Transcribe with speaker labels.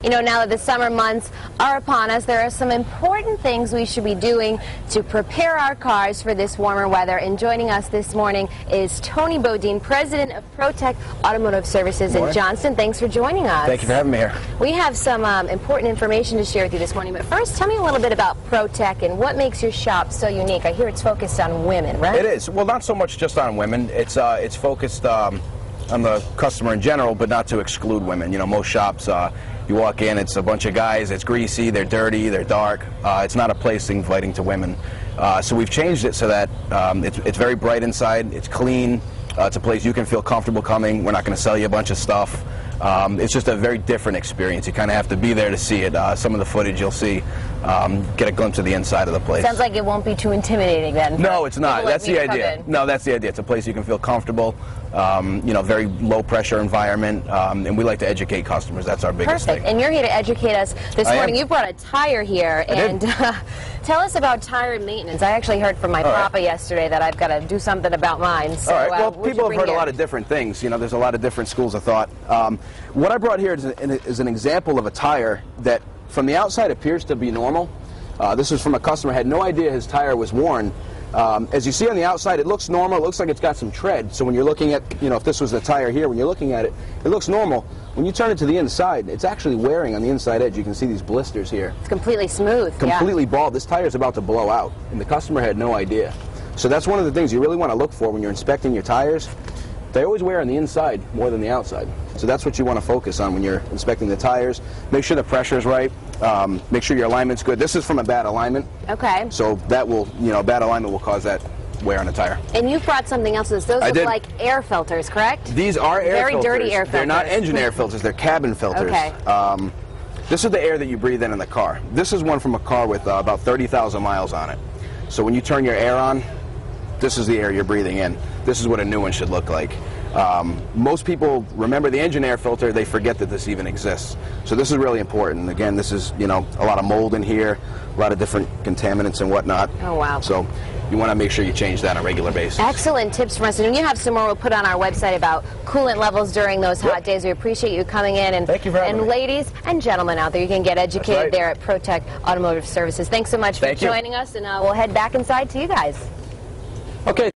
Speaker 1: You know, now that the summer months are upon us, there are some important things we should be doing to prepare our cars for this warmer weather. And joining us this morning is Tony Bodine, president of ProTech Automotive Services in Johnston. Thanks for joining us.
Speaker 2: Thank you for having me here.
Speaker 1: We have some important information to share with you this morning. But first, tell me a little bit about ProTech and what makes your shop so unique. I hear it's focused on women, right?
Speaker 2: It is. Well, not so much just on women. It's focused on the customer in general, but not to exclude women. You know, most shops, you walk in, it's a bunch of guys, it's greasy, they're dirty, they're dark. It's not a place inviting to women. So we've changed it so that it's very bright inside, it's clean, it's a place you can feel comfortable coming. We're not going to sell you a bunch of stuff. It's just a very different experience. You kind of have to be there to see it. Some of the footage you'll see, get a glimpse of the inside of the place.
Speaker 1: Sounds like it won't be too intimidating then.
Speaker 2: No, it's not. That's the idea. No, that's the idea. It's a place you can feel comfortable, you know, very low pressure environment, and we like to educate customers. That's our biggest thing.
Speaker 1: And you're here to educate us this morning. You brought a tire here, and tell us about tire maintenance. I actually heard from my papa yesterday that I've got to do something about mine. So,
Speaker 2: well, people have heard a lot of different things. You know, there's a lot of different schools of thought. What I brought here is an example of a tire that from the outside appears to be normal. This is from a customer who had no idea his tire was worn. As you see on the outside, it looks normal. It looks like it's got some tread. So when you're looking at, you know, if this was the tire here, when you're looking at it, it looks normal. When you turn it to the inside, it's actually wearing on the inside edge. You can see these blisters here.
Speaker 1: It's completely smooth.
Speaker 2: Completely bald. This tire is about to blow out, and the customer had no idea. So that's one of the things you really want to look for when you're inspecting your tires. They always wear on the inside more than the outside. So that's what you want to focus on when you're inspecting the tires. Make sure the pressure is right. Make sure your alignment's good. This is from a bad alignment.
Speaker 1: Okay.
Speaker 2: So that will, you know, bad alignment will cause that wear on the tire.
Speaker 1: And you brought something else. Those look like air filters, correct?
Speaker 2: These are air filters.
Speaker 1: Very dirty air filters.
Speaker 2: They're not engine air filters. They're cabin filters.
Speaker 1: Okay.
Speaker 2: This is the air that you breathe in the car. This is one from a car with about 30,000 miles on it. So when you turn your air on, this is the air you're breathing in. This is what a new one should look like. Most people remember the engine air filter, they forget that this even exists. So this is really important. Again, this is, you know, a lot of mold in here, a lot of different contaminants and whatnot.
Speaker 1: Oh, wow.
Speaker 2: So you want to make sure you change that on a regular basis.
Speaker 1: Excellent tips from us. And you have some more we'll put on our website about coolant levels during those hot days. We appreciate you coming in. And,
Speaker 2: thank you for having me.
Speaker 1: Ladies and gentlemen out there, you can get educated there at ProTech Automotive Services. Thanks so much for joining us, and we'll head back inside to you guys.
Speaker 2: Okay.